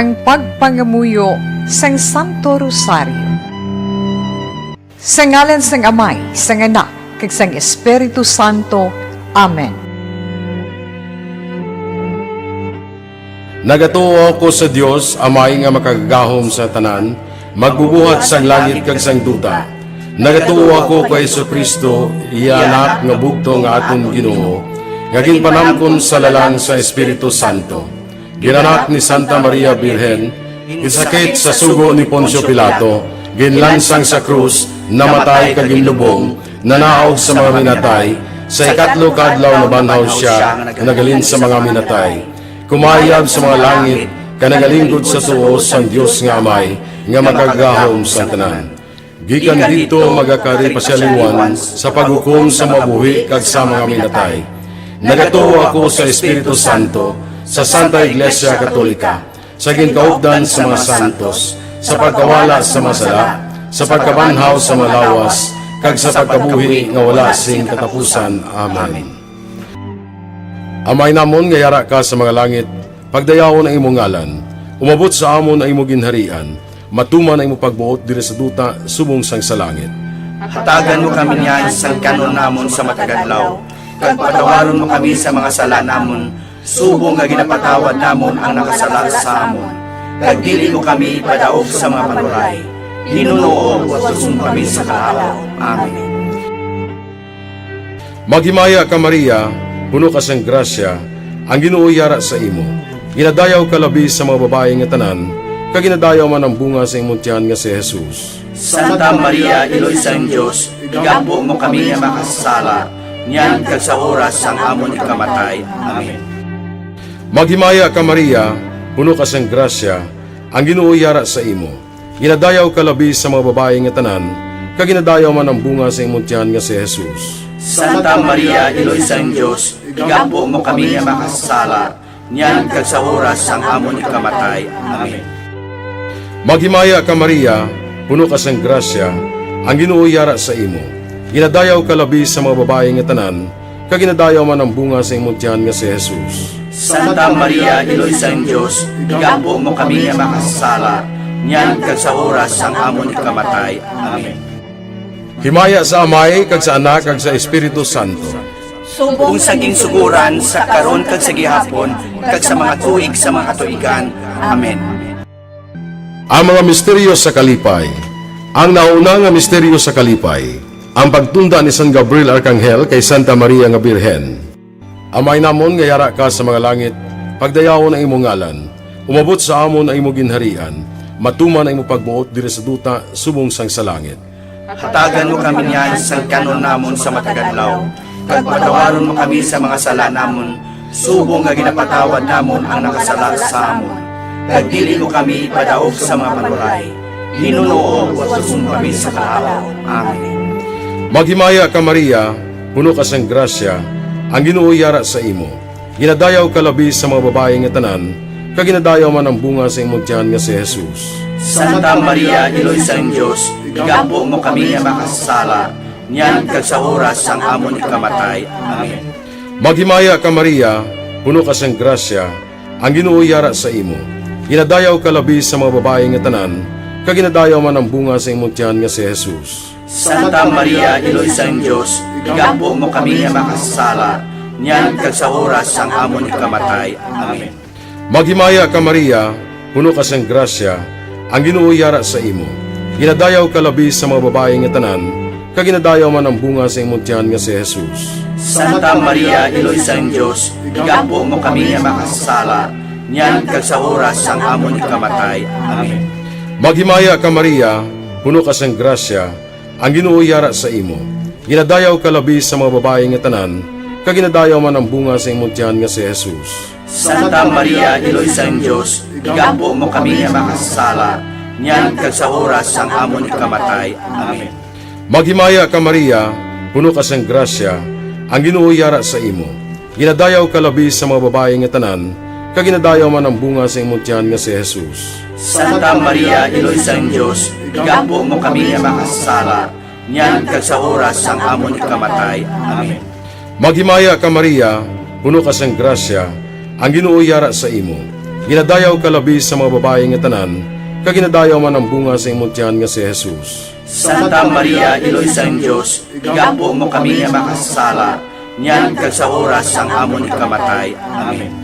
ang pagpangamuyo sang Santo Rosario. Sa ngalan sang Amay, sang Anak, kag sang Espiritu Santo. Amen. Nagatuo ako sa Dios, Amay nga makagagahom sa tanan, magbubuhat sang langit kag sang duta. Nagatuo ako kay Jesucristo, iya anak nga bugto nga aton Ginoo, nga ginpanamkon sa lalang sa Espiritu Santo. Ginanak ni Santa Maria Birhen, gisakit sa sugo ni Poncio Pilato, ginlansang sa krus, namatay kag ginlubong, nanaog sa mga minatay, sa ikatlo kadlaw nabanhaw siya, nagalin sa mga minatay. Kumayab sa mga langit, kanagalingkod sa tuos sang Dios nga Amay, nga magagahom sa tanan. Gikan dito magakari pasyaliwan sa paghukom sa mabuhi kag sa mga minatay. Nagatuo ako sa Espiritu Santo, sa Santa Iglesia Katolika, sa ginkaugdan sa mga santos, sa pagkawala sa masala, sa pagkabanhaw sa malawas, kag sa pagkabuhi nga wala sing katapusan. Amen. Amay namon nga yara ka sa mga langit, pagdayawon ang imong ngalan, umabot sa amon ang imong ginharian, matuman ang imong pagbuot diri sa duta subong sang sa langit. Hatagan mo kami niyan sa kanon namon sa matagadlaw, kag patawaron mo kami sa mga sala namon, subong nga ginapatawad namon ang nakasala sa amon. Kag dili mo kami padaog sa mga panuray, hinunoog at tusong kami sa kaalaw. Amen. Maghimaya ka Maria, puno ka sang grasya, ang Ginoo yara sa imo. Ginadayaw ka labi sa mga babae nga tanan, kag ginadayaw man ang bunga sa imong tiyan nga si Jesus. Santa Maria, Iloy sang Diyos, igampo mo kami nga makasala, niyan kag sa oras sang amon ikamatay. Amen. Maghimaya ka Maria, puno ka sang grasya, ang Ginoo yara sa imo. Ginadayaw ka labi sa mga babae nga tanan, kag ginadayaw man ang bunga sa imong tiyan nga si Jesus. Santa Maria, Iloy sang Diyos, igampo mo kami nga makasala, niyan kag sa oras sang amon ikamatay. Amen. Maghimaya ka Maria, puno ka sang grasya, ang Ginoo yara sa imo. Ginadayaw ka labi sa mga babae nga tanan, kag ginadayaw man ang bunga sa imong tiyan nga si Jesus. Santa Maria, Iloy sang Diyos, igampo mo kami nga makasala, niyan kag sa oras sang amon ikamatay. Amen. Himaya sa Amay, kag sa Anak, kag sa Espiritu Santo. Kung saging suguran sa karon kag sa gihapon, kag sa mga tuig sa mga katuigan. Amen. Ang mga misteryo sa kalipay. Ang nauna nga misteryo sa kalipay, ang pagtunda ni San Gabriel Arkanghel kay Santa Maria nga Birhen. Amay namon nga yara ka sa mga langit, pagdayawon ang imong ngalan, umabot sa amon ang imong ginharian, matuman ang imong pagbuot diri sa duta subong sang sa langit. Hatagan mo kami niyan sa kanon namon sa matagadlaw, kag patawaron mo kami sa mga sala namon, subong nga ginapatawad namon ang nakasala sa amon. Kag dili mo kami padaog sa mga panuray, hinunoog at tusong kami sa kaalaw. Amen. Maghimaya ka Maria, puno ka sang grasya, ang Ginoo yara sa imo. Ginadayaw ka labi sa mga babae nga tanan, kag ginadayaw man ang bunga sa imong tiyan nga si Jesus. Santa Maria, Iloy sang Diyos, igampo mo kami nga makasala, niyan kag sa oras sang amon ikamatay. Amen. Maghimaya ka Maria, puno ka sang grasya, ang Ginoo yara sa imo. Ginadayaw ka labi sa mga babae nga tanan, kag ginadayaw man ang bunga sa imong tiyan nga si Jesus. Santa Maria, Iloy sang Diyos, igampo mo kami nga makasala, niyan kag sa oras sang amon ikamatay. Amen. Maghimaya ka Maria, puno ka sang grasya, ang Ginoo yara sa imo. Ginadayaw ka labi sa mga babae nga tanan, kag ginadayaw man ang bunga sa imong tiyan nga si Jesus. Santa Maria, Iloy sang Diyos, igampo mo kami nga makasala, niyan kag sa oras sang amon ikamatay. Amen. Maghimaya ka Maria, puno ka sang grasya, ang Ginoo yara sa imo. Ginadayaw ka labi sa mga babae nga tanan, kag ginadayaw man ang bunga sa imong tiyan nga si Jesus. Santa Maria, Iloy sang Diyos, igampo mo kami nga makasala, niyan kag sa oras sang amon ikamatay. Amen. Maghimaya ka Maria, puno ka sang grasya, ang Ginoo yara sa imo. Ginadayaw ka labi sa mga babae nga tanan, kag ginadayaw man ang bunga sa imong tiyan nga si Jesus. Santa Maria, Iloy sang Diyos, igampo mo kami nga makasala, niyan kag sa oras sang amon ikamatay. Amen. Maghimaya ka Maria, puno ka sang grasya, ang Ginoo yara sa imo. Ginadayaw ka labi sa mga babae nga tanan, kag ginadayaw man ang bunga sa imong tiyan nga si Jesus. Santa Maria, Iloy sang Diyos, igampo mo kami nga makasala, niyan kag sa oras sang amon ikamatay. Amen.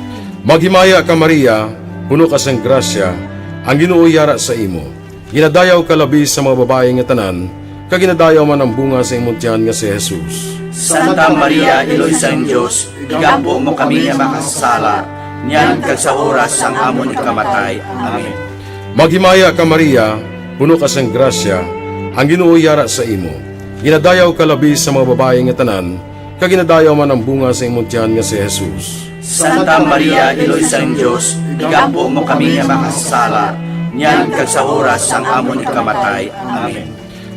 Maghimaya ka Maria, puno ka sang grasya, ang Ginoo yara sa imo. Ginadayaw ka labi sa mga babae nga tanan, kag ginadayaw man ang bunga sa imong tiyan nga si Jesus. Santa Maria, Iloy sang Diyos, igampo mo kami nga makasala, niyan kag sa oras sang amon ikamatay. Amen. Maghimaya ka Maria, puno ka sang grasya, ang Ginoo yara sa imo. Ginadayaw ka labi sa mga babae nga tanan, kag ginadayaw man ang bunga sa imong tiyan nga si Jesus. Santa Maria, Iloy sang Diyos, igampo mo kami nga makasala, niyan kag sa oras sang amon ikamatay. Amen.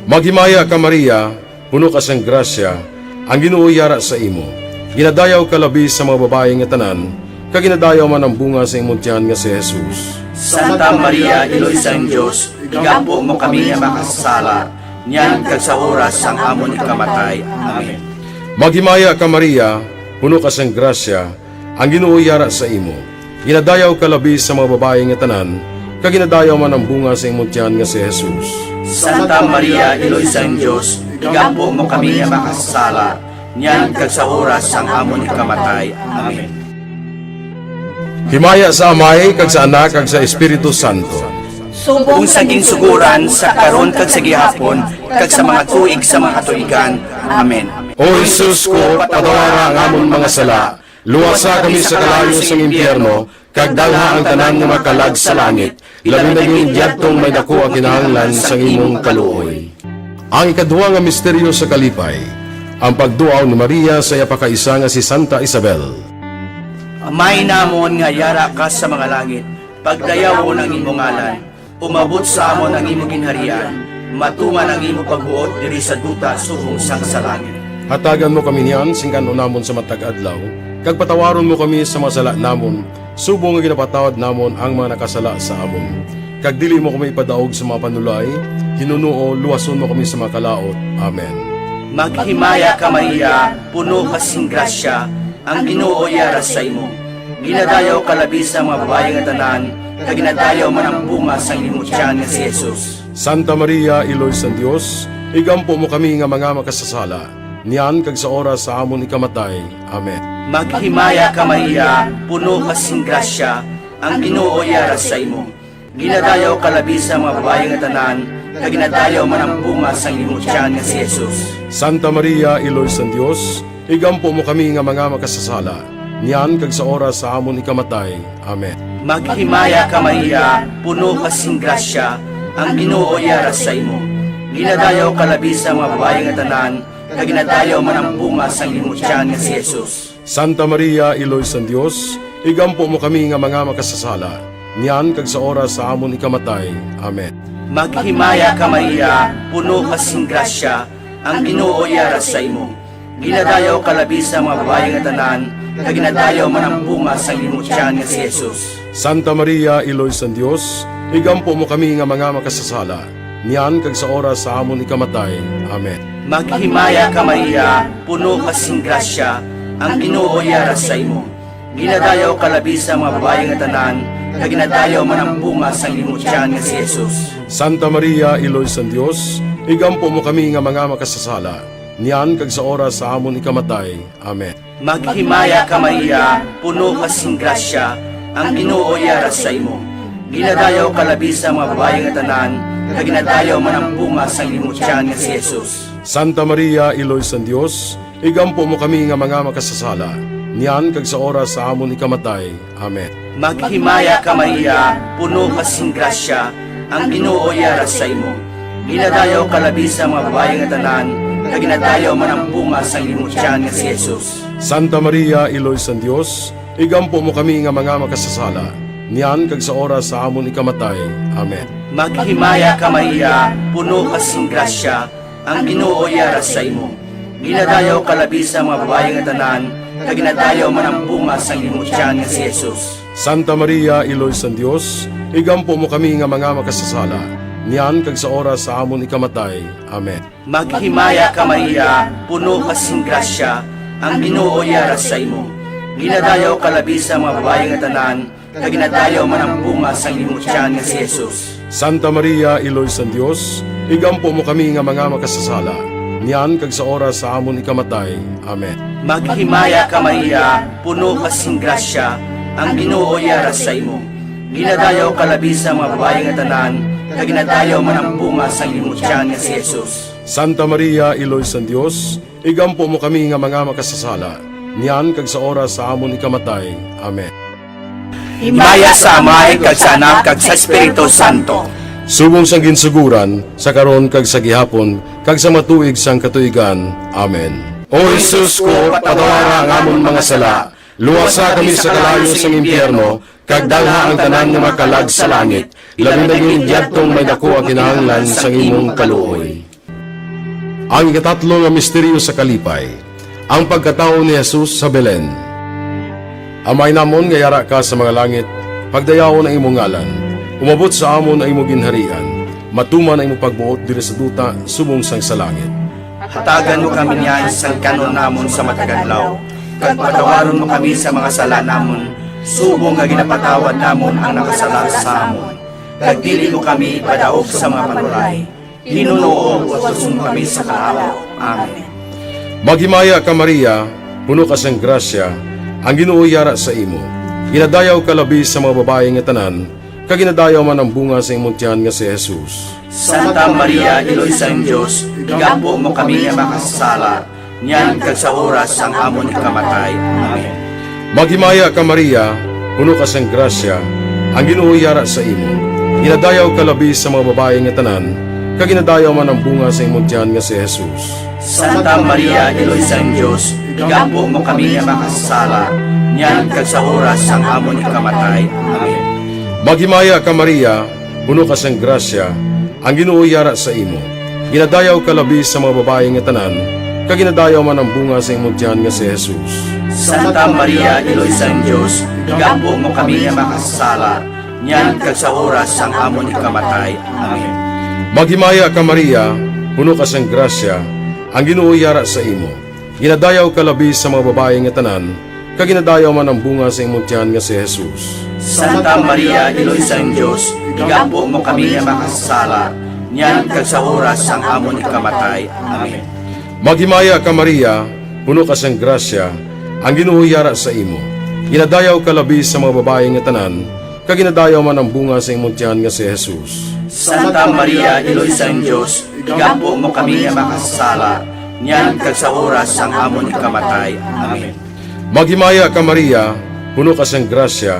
Maghimaya ka Maria, puno ka sang grasya, ang Ginoo yara sa imo. Ginadayaw ka labi sa mga babae nga tanan, kag ginadayaw man ang bunga sa imong tiyan nga si Jesus. Santa Maria, Iloy sang Diyos, igampo mo kami nga makasala, niyan kag sa oras sang amon ikamatay. Amen. Maghimaya ka Maria, puno ka sang grasya, ang Ginoo yara sa imo. Ginadayaw ka labi sa mga babae nga tanan, kag ginadayaw man ang bunga sa imong tiyan nga si Jesus. Santa Maria, Iloy sang Diyos, igampo mo kami nga makasala, niyan kag sa oras sang amon ikamatay. Amen. Himaya sa Amay, kag sa Anak, kag sa Espiritu Santo. Kung saging suguran sa karon kag sa gihapon, kag sa mga tuig sa mga tuigan. Amen. O Jesus ko, patawara ang amon mga sala, luwasa kami sa kalayo sa impyerno, kag dalha ang tanan nga makalag sa langit, labi na yung diyadtong may dako ang kinahanglan sa imong kaluoy. Ang ikaduha nga misteryo sa kalipay, ang pagduaw ni Maria sa yapakaisa nga si Santa Isabel. Amay namon nga yara ka sa mga langit, pagdayaw mo ng imong ngalan, umabot sa amon ang imong ginharian, matuman ang imong pagbuot diri sa duta subong sang sa langit. Hatagan mo kami niyan, singkano namon sa matag adlaw, kag patawaron mo kami sa mga sala namon, subong nga ginapatawad namon ang mga nakasala sa amon. Kag dili mo kami ipadaog sa mga panulay, hinunuo, luwason mo kami sa mga kalaot. Amen. Maghimaya ka Maria, puno ka sing grasya, ang Ginoo yara sa imo. Ginadayaw ka labi sa mga babae nga tanan, kag ginadayaw man ang bunga sang imong tiyan nga si Jesus. Santa Maria, Iloy sang Dios, igampo mo kami nga mga makasasala, niyan kag sa oras sa amon ikamatay. Amen. Maghimaya ka Maria, puno ka sing grasya, ang Ginoo yara sa imo. Ginadayaw ka labi sa mga babae nga tanan, kag ginadayaw man ang bunga sang imong tiyan nga si Jesus. Santa Maria, Iloy sang Dios, igampo mo kami nga mga makasasala, niyan kag sa oras sa amon ikamatay. Amen. Maghimaya ka Maria, puno ka sing grasya, ang Ginoo yara sa imo. Ginadayaw ka labi sa mga babae nga tanan, kag ginadayaw man ang bunga sang imong tiyan nga si Jesus. Santa Maria, Iloy sang Dios, igampo mo kami nga mga makasasala, niyan kag sa oras sa amon ikamatay. Amen. Maghimaya ka Maria, puno ka sing grasya, ang Ginoo yara sa imo. Ginadayaw ka labi sa mga babae nga tanan, kag ginadayaw man ang bunga sang imong tiyan nga si Jesus. Santa Maria, Iloy sang Dios, igampo mo kami nga mga makasasala, niyan kag sa oras sa amon ikamatay. Amen. Maghimaya ka Maria, puno ka sing grasya, ang Ginoo yara sa imo. Ginadayaw ka labi sa mga babae nga tanan, kag ginadayaw man ang bunga sang imong tiyan nga si Jesus. Santa Maria, Iloy sang Dios, igampo mo kami nga mga makasasala, niyan kag sa oras sa amon ikamatay. Amen. Maghimaya ka Maria, puno ka sing grasya, ang Ginoo yara sa imo. Ginadayaw ka labi sa mga babae nga tanan, kag ginadayaw man ang bunga sang imong tiyan nga si Jesus. Santa Maria, Iloy sang Dios, igampo mo kami nga mga makasasala, niyan kag sa oras sa amon ikamatay. Amen. Maghimaya ka Maria, puno ka sing grasya, ang Ginoo yara sa imo. Ginadayaw ka labi sa mga babae nga tanan, kag ginadayaw man ang bunga sang imong tiyan nga si Jesus. Santa Maria, Iloy sang Dios, igampo mo kami nga mga makasasala, niyan kag sa oras sa amon ikamatay. Amen. Maghimaya ka Maria, puno ka sing grasya, ang Ginoo yara sa imo. Ginadayaw ka labi sa mga babae nga tanan, kag ginadayaw man ang bunga sang imong tiyan nga si Jesus. Santa Maria, Iloy sang Dios, igampo mo kami nga mga makasasala, niyan kag sa oras sa amon ikamatay. Amen. Maghimaya ka Maria, puno ka sing grasya, ang Ginoo yara sa imo. Ginadayaw ka labi sa mga babae nga tanan, kag ginadayaw man ang bunga sa imong tiyan nga si Jesus. Santa Maria, Iloy sa Dios, igampo mo kami nga mga makasasala, niyan kag sa oras sa amon ikamatay. Amen. Maghimaya ka Maria, puno ka sing grasya, ang Ginoo yara sa imo. Ginadayaw ka labi sa mga babae nga tanan, kag ginadayaw man ang bunga sa imong tiyan nga si Jesus. Santa Maria, Iloy sa Dios, igampo mo kami nga mga makasasala, niyan kag sa oras sa amon ikamatay. Amen. Himaya sa Amay, kag sa Anak, kag sa Espiritu Santo. Subong sang ginsuguran, sa karon kag sa gihapon, kag sa matuig sang katuigan. Amen. O Jesus ko, patawara ang amon mga sala, luwasa kami sa kalayo sang impyerno, kag dalha ang tanan nga makalag sa langit, labi na yung diyadtong may dako ang kinahanglan sang imong kaluoy. Ang ikatatlo nga misteryo sa kalipay, ang pagkatao ni Jesus sa Belen. Amay namon nga yara ka sa mga langit, pagdayawon ang imong ngalan, umabot sa amon ang imong ginharian, matuman ang imong pagbuot diri sa duta, subong sang sa langit. Hatagan mo kami niyan sa kanon namon sa mataganlaw, kag patawaron mo kami sa mga sala namon, subong nga ginapatawad namon ang nakasala sa amon. Kag dili mo kami ipadaog sa mga panuray, Ginoo, watuson mo kami sa kaalaw. Amen. Maghimaya ka Maria, puno ka sang grasya, ang Ginoo yara sa imo. Ginadayaw ka labi sa mga babae nga tanan, kag ginadayaw man ang bunga sa imong tiyan nga si Jesus. Santa Maria, Iloy sa Diyos, igampo mo kami nga makasala, niyan kag sa oras ang amon ikamatay. Amen. Maghimaya ka Maria, puno ka sang grasya, ang Ginoo yara sa imo. Ginadayaw ka labi sa mga babae nga tanan, kag ginadayaw man ang bunga sa imong tiyan nga si Jesus. Santa Maria, Iloy sa Diyos, igampo mo kami nga makasala, niyan kag sa oras ang amon ikamatay. Amen. Maghimaya ka Maria, puno ka sang grasya, ang Ginoo yara sa imo. Ginadayaw ka labi sa mga babae nga tanan, kag ginadayaw man ang bunga sa imong tiyan nga si Jesus. Santa Maria, Iloy sa Diyos, igampo mo kami nga makasala, niyan kag sa oras ang amon ikamatay. Amen. Maghimaya ka Maria, puno ka sang grasya, ang Ginoo yara sa imo. Ginadayaw ka labi sa mga babae nga tanan, kag ginadayaw man ang bunga sa imong tiyan nga si Jesus. Santa Maria, Iloy sa Diyos, igampo mo kami nga makasala, niyan kag sa oras ang amon ikamatay. Amen. Maghimaya ka Maria, puno ka sang grasya, ang Ginoo yara sa imo. Ginadayaw ka labi sa mga babae nga tanan, kag ginadayaw man ang bunga sa imong tiyan nga si Jesus. Santa Maria, Iloy sa Diyos, igampo mo kami nga makasala, niyan kag sa oras ang amon ikamatay. Amen. Maghimaya ka Maria, puno ka sang grasya,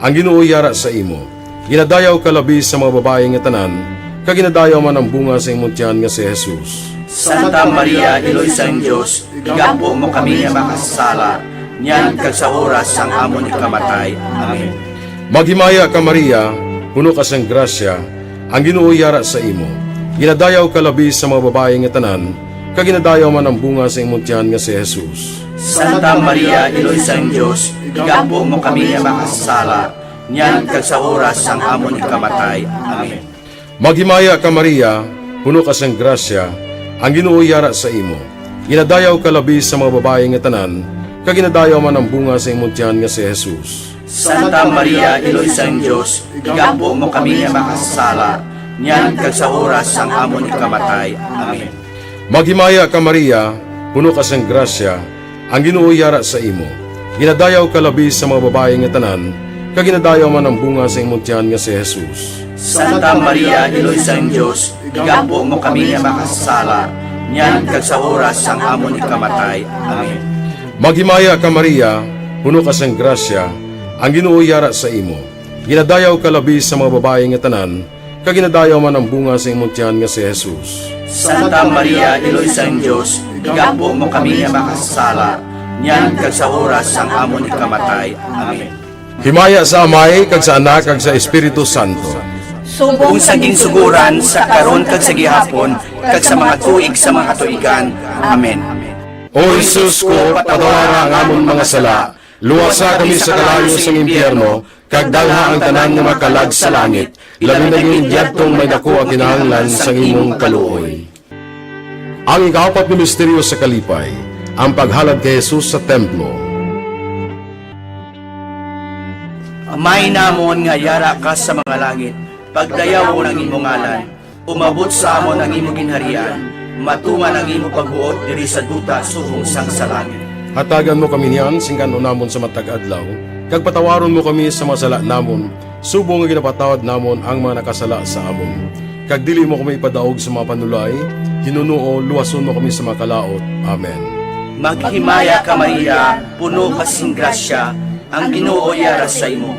ang Ginoo yara sa imo. Ginadayaw ka labi sa mga babae nga tanan, kag ginadayaw man ang bunga sa imong tiyan nga si Jesus. Santa Maria, Iloy sa Diyos, igampo mo kami nga makasala, niyan kag sa oras ang amon ikamatay. Amen. Maghimaya ka Maria, puno ka sang grasya, ang Ginoo yara sa imo. Ginadayaw ka labi sa mga babae nga tanan, kag ginadayaw man ang bunga sa imong tiyan nga si Jesus. Santa Maria, Iloy sa Diyos, igampo mo kami nga makasala, niyan kag sa oras ang amon ikamatay. Amen. Maghimaya ka Maria, puno ka sang grasya, ang Ginoo yara sa imo. Ginadayaw ka labi sa mga babae nga tanan, kag ginadayaw man ang bunga sa imong tiyan nga si Jesus. Santa Maria, Iloy sa Diyos, igampo mo kami nga makasala, niyan kag sa oras ang amon ikamatay. Amen. Maghimaya ka Maria, puno ka sang grasya, ang Ginoo yara sa imo. Ginadayaw ka labi sa mga babae nga tanan, kag ginadayaw man ang bunga sa imong tiyan nga si Jesus. Santa Maria, Iloy sa Diyos, igampo mo kami nga makasala, niyan kag sa oras ang amon ikamatay. Amen. Maghimaya ka Maria, puno ka sang grasya, ang Ginoo yara sa imo. Ginadayaw ka labi sa mga babae nga tanan, kag ginadayaw man ang bunga sa imong tiyan nga si Jesus. Santa Maria, Iloy sa Diyos, igampo mo kami nga makasala, niyan kag sa oras ang amon ikamatay. Amen. Himaya sa Amay, kag sa Anak, kag sa Espiritu Santo. Kung saging suguran, sa karon kag sa gihapon, kag sa mga tuig sa mga katuigan. Amen. O Jesus ko, patawara ang amon mga sala, luwasa kami sa kalayo sa impyerno, kag dalha ang tanan nga makalag sa langit, labi na yung diyadtong may dako ang kinahanglan sa imong kaluoy. Ang ikapat na misteryo sa kalipay, ang paghalad kay Jesus sa templo. Amay namon nga yara ka sa mga langit, pagdayaw mo ng imong ngalan, umabot sa amon ang imong ginharian, matuman ang imong pagbuot diri sa duta subong sang sa langit. Hatagan mo kami niyan, singkan namon sa matag adlaw, kag patawaron mo kami sa mga sala namon, subong nga ginapatawad namon ang mga nakasala sa amon. Kag dili mo kami ipadaog sa mga panulay, hinunuo, luwason mo kami sa mga kalaot. Amen. Maghimaya ka Maria, puno kasing grasya, ang Ginoo yara sa imo.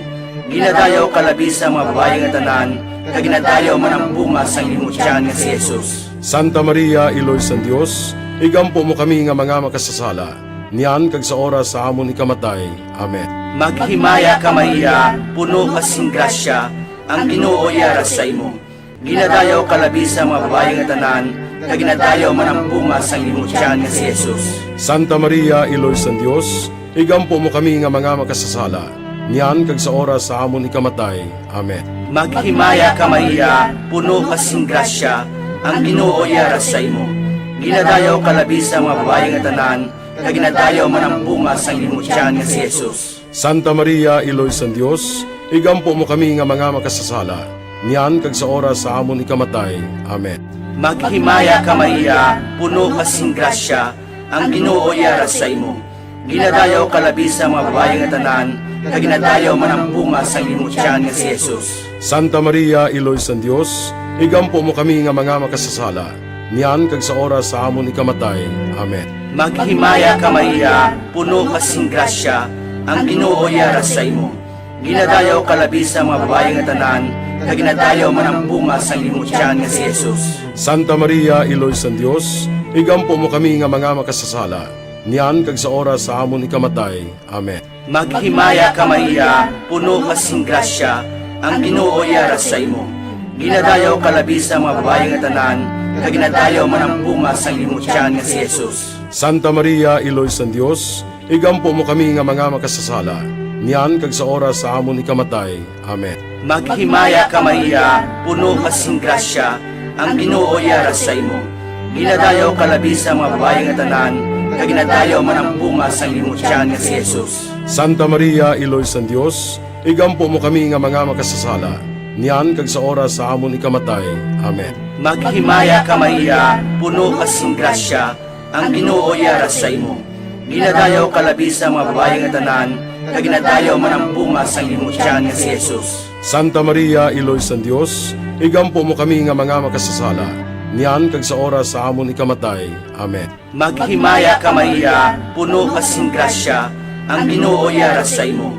Ginadayaw ka labi sa mga babae nga tanan, kag ginadayaw man ang bunga sang imong tiyan nga si Jesus. Santa Maria, Iloy sang Dios, igampo mo kami nga mga makasasala, niyan kag sa oras sa amon ikamatay. Amen. Maghimaya ka Maria, puno kasing grasya, ang Ginoo yara sa imo. Ginadayaw ka labi sa mga babae nga tanan, kag ginadayaw man ang bunga sang imong tiyan nga si Jesus. Santa Maria, Iloy sang Dios, igampo mo kami nga mga makasasala, niyan kag sa oras sa amon ikamatay. Amen. Maghimaya ka Maria, puno kasing grasya, ang Ginoo yara sa imo. Ginadayaw ka labi sa mga babae nga tanan, kag ginadayaw man ang bunga sang imong tiyan nga si Jesus. Santa Maria, Iloy sang Dios, igampo mo kami nga mga makasasala, niyan kag sa oras sa amon ikamatay. Amen. Maghimaya ka Maria, puno kasing grasya, ang Ginoo yara sa imo. Ginadayaw ka labi sa mga babae nga tanan, kag ginadayaw man ang bunga sang imong tiyan nga si Jesus. Santa Maria, Iloy sang Dios, igampo mo kami nga mga makasasala, niyan kag sa oras sa amon ikamatay. Amen. Maghimaya ka Maria, puno kasing grasya, ang Ginoo yara sa imo. Ginadayaw ka labi sa mga babae nga tanan, kag ginadayaw man ang bunga sang imong tiyan nga si Jesus. Santa Maria, Iloy sang Dios, igampo mo kami nga mga makasasala, niyan kag sa oras sa amon ikamatay. Amen. Maghimaya ka Maria, puno kasing grasya, ang Ginoo yara sa imo. Ginadayaw ka labi sa mga babae nga tanan, kag ginadayaw man ang bunga sang imong tiyan nga si Jesus. Santa Maria, Iloy sang Dios, igampo mo kami nga mga makasasala, niyan kag sa oras sa amon ikamatay. Amen. Maghimaya ka Maria, puno kasing grasya, ang Ginoo yara sa imo. Ginadayaw ka labi sa mga babae nga tanan, kag ginadayaw man ang bunga sang imong tiyan nga si Jesus. Santa Maria, Iloy sang Dios, igampo mo kami nga mga makasasala, niyan kag sa oras sa amon ikamatay. Amen. Maghimaya ka Maria, puno kasing grasya, ang Ginoo yara sa imo. Ginadayaw ka labi sa mga babae nga tanan, kag ginadayaw man ang bunga sang imong tiyan nga si Jesus. Santa Maria, Iloy sang Dios, igampo mo kami nga mga makasasala, niyan kag sa oras sa amon ikamatay. Amen. Maghimaya ka Maria, puno kasing grasya, ang Ginoo yara sa imo.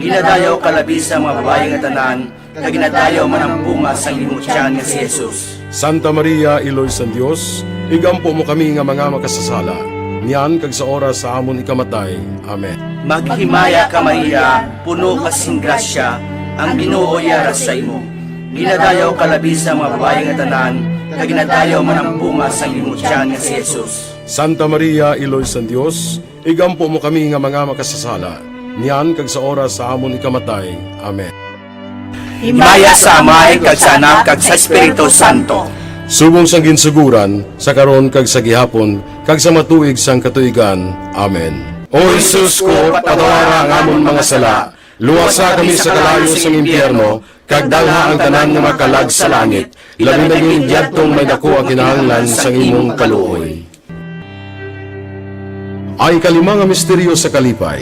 Ginadayaw ka labi sa mga babae nga tanan, kag ginadayaw man ang bunga sang imong tiyan nga si Jesus. Santa Maria, Iloy sang Dios, igampo mo kami nga mga makasasala, niyan kag sa oras sa amon ikamatay. Amen. Maghimaya ka Maria, puno kasing grasya, ang Ginoo yara sa imo. Ginadayaw ka labi sa mga babae nga tanan, kag ginadayaw man ang bunga sang imong tiyan nga si Jesus. Santa Maria, Iloy sang Dios, igampo mo kami nga mga makasasala, niyan kag sa oras sa amon ikamatay. Amen. Himaya sa Amay, kag sa Anak, kag sa Espiritu Santo. Subong sang ginsuguran, sa karon kag sa gihapon, kag sa matuig sang katuigan. Amen. O Jesus ko, patawara ang amon mga sala, luwasa kami sa kalayo sang impyerno, kag dalha ang tanan nga makalag sa langit, labi na yung diyadtong may dako ang kinahanglan sang imong kaluoy. Ay kalima nga misteryo sa kalipay,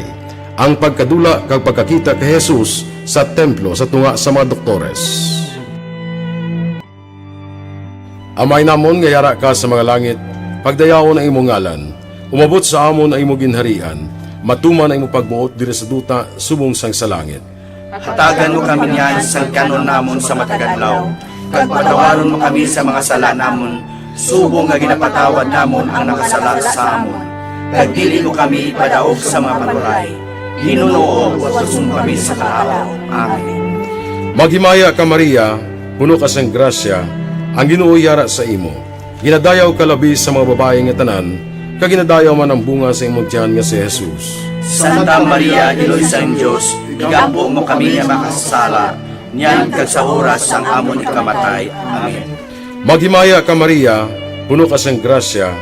ang pagkadula kag pagkakita kay Jesus sa templo sa tunga sa mga doktores. Amay namon nga yara ka sa mga langit, pagdayaon ang imong ngalan, umabot sa amon ang imong ginharian, matuman ang imong pagbuot diri sa duta subong sang sa langit. Hatagan mo kami niyan sa kanon namon sa matagadlaw, kag patawaron mo kami sa mga sala namon, subong nga ginapatawad namon ang nakasala sa amon. Kag dili mo kami ipadaog sa mga panulay, hinunuo wasun kami sa kalaw. Amen. Maghimaya ka Maria, puno ka sang grasya, ang Ginoo yara sa imo. Ginadayaw ka labi sa mga babae nga tanan, kag ginadayaw man ang bunga sa imong tiyan nga si Jesus. Santa Maria, Iloy sang Dios, igampo mo kami nga makasala, niyan kag sa oras sang amon ikamatay. Amen. Maghimaya ka Maria, puno ka sang grasya,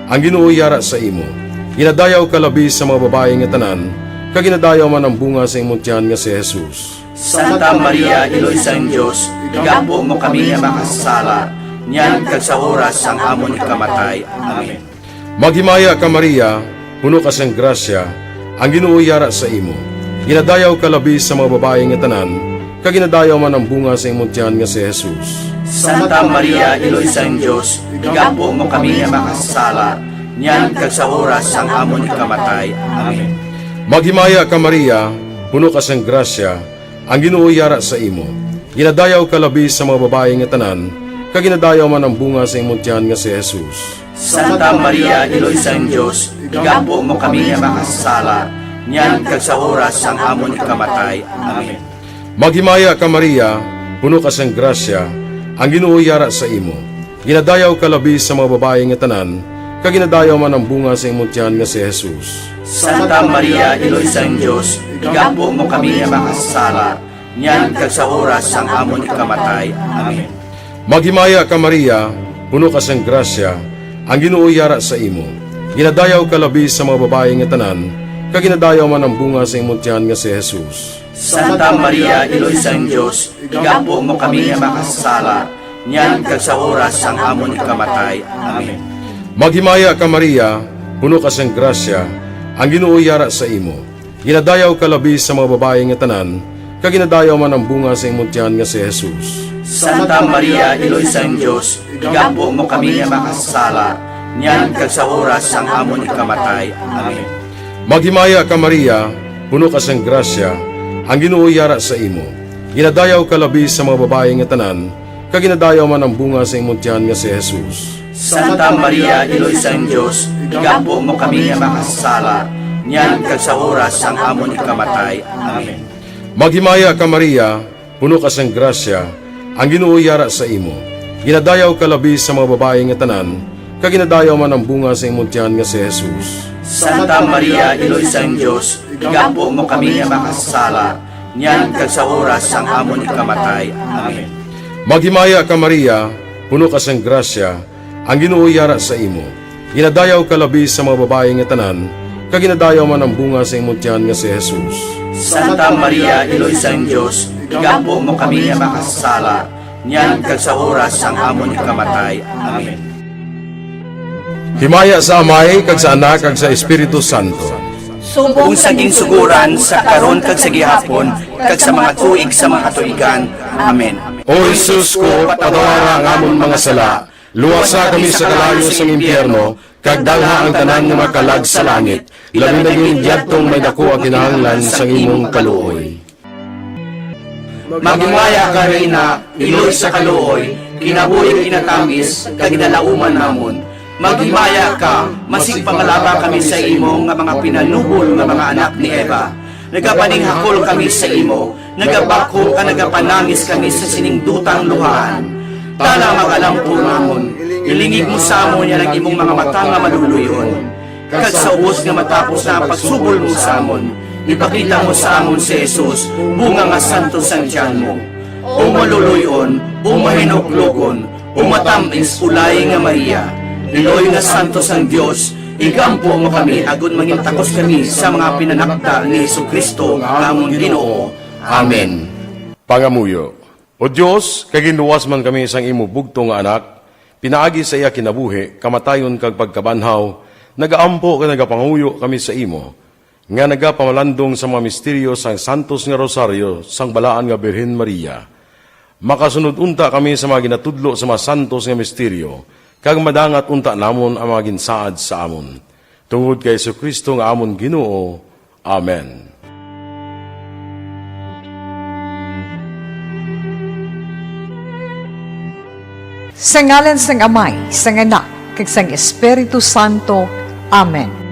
ang Ginoo yara sa imo. Ginadayaw ka labi sa mga babae nga tanan, kag ginadayaw man ang bunga sa imong tiyan nga si Jesus. Santa Maria, Iloy sang Diyos, igampo mo kami nga makasala, nyan kag sa oras sang amon ikamatay. Amen. Maghimaya ka Maria, puno ka sang grasya, ang Ginoo yara sa imo. Ginadayaw ka labis sa mga babae nga tanan, kag ginadayaw man ang bunga sa imong tiyan nga si Jesus. Santa Maria, Iloy sang Diyos, igampo mo kami nga makasala, nyan kag sa oras sang amon ikamatay. Amen. Maghimaya ka Maria, puno ka sang grasya, ang Ginoo yara sa imo. Ginadayaw ka labis sa mga babae nga tanan, kag ginadayaw man ang bunga sa imong tiyan nga si Jesus. Santa Maria, Iloy sang Diyos, igampo mo kami nga makasala, nyan kag sa oras sang amon ikamatay. Amen. Maghimaya ka Maria, puno ka sang grasya, ang Ginoo yara sa imo. Ginadayaw ka labis sa mga babae nga tanan, kag ginadayaw man ang bunga sa imong tiyan nga si Jesus. Santa Maria, Iloy sang Diyos, igampo mo kami nga makasala, nyan kag sa oras sang amon ikamatay. Amen. Maghimaya ka Maria, puno ka sang grasya, ang Ginoo yara sa imo. Ginadayaw ka labis sa mga babae nga tanan, kag ginadayaw man ang bunga sa imong tiyan nga si Jesus. Santa Maria, Iloy sang Diyos, igampo mo kami nga makasala, nyan kag sa oras sang amon ikamatay. Amen. Maghimaya ka Maria, puno ka sang grasya, ang Ginoo yara sa imo. Ginadayaw ka labis sa mga babae nga tanan, kag ginadayaw man ang bunga sa imong tiyan nga si Jesus. Santa Maria, Iloy sang Diyos, igampo mo kami nga makasala, nyan kag sa oras sang amon ikamatay. Amen. Maghimaya ka Maria, puno ka sang grasya, ang Ginoo yara sa imo. Ginadayaw ka labis sa mga babae nga tanan, kag ginadayaw man ang bunga sa imong tiyan nga si Jesus. Santa Maria, Iloy sang Diyos, igampo mo kami nga makasala, nyan kag sa oras sang amon ikamatay. Amen. Maghimaya ka Maria, puno ka sang grasya, ang Ginoo yara sa imo. Ginadayaw ka labis sa mga babae nga tanan, kag ginadayaw man ang bunga sa imong tiyan nga si Jesus. Santa Maria, Iloy sang Diyos, igampo mo kami nga makasala, nyan kag sa oras sang amon ikamatay. Amen. Maghimaya ka Maria, puno ka sang grasya, ang Ginoo yara sa imo. Ginadayaw ka labis sa mga babae nga tanan, kag ginadayaw man ang bunga sa imong tiyan nga si Jesus. Santa Maria, Iloy sang Diyos, igampo mo kami nga makasala, nyan kag sa oras sang amon ikamatay. Amen. Himaya sa Amay, kag sa Anak, kag sa Espiritu Santo. Kung saging suguran sa karon kag sa gihapon, kag sa mga tuig sa mga katuigan. Amen. O Jesus ko, patawara ang amon mga sala, luwasa kami sa kalayo sang impyerno, kag dalha ang tanan nga makalag sa langit, labi na yung diyadtong may dako ang kinahanglan sang imong kaluoy. Magimaya ka Reyna, Iloy sa kaluoy, kinabuhi kinatamis, kag ginalauman namon. Magimaya ka, masig pangalaba kami sa imo nga mga pinanubol nga mga anak ni Eva. Nagapaninghakol kami sa imo, nagabako ka nagapanangis kami sa siningdutang luhaan. Tala magalampo namon, ilingig mo sa amon yan ang imong mga mata nga maluluyon. Kag sa ubos nga matapos na ang pagsubol mo sa amon, ipakita mo sa amon si Jesus, bunga nga santo sang tiyan mo. O maluluyon, o mahinuklogon, o matamis ulay nga Maria, Iloy nga santo sang Dios, igampo mo kami agon mangin takos kami sa mga pinanakda ni Jesucristo nga amon Ginoo. Amen. Pangamuyo. O Dios, kay ginuwas man kami sang imo bugto nga anak, pinaagi sa iya kinabuhi, kamatayon kag pagkabanhaw, nagaampo kag nagapanguyo kami sa imo, nga nagapamalandong sa mga misteryo sang Santos nga Rosaryo sang balaan nga Birhen Maria. Makasunod unta kami sa mga ginatudlo sa mga santos nga misteryo, kag madangat unta namon ang mga ginsaad sa amon. Tungod kay Jesucristo nga amon Ginoo. Amen. Sa ngalan sang Amay, sang Anak, kag sang Espiritu Santo. Amen.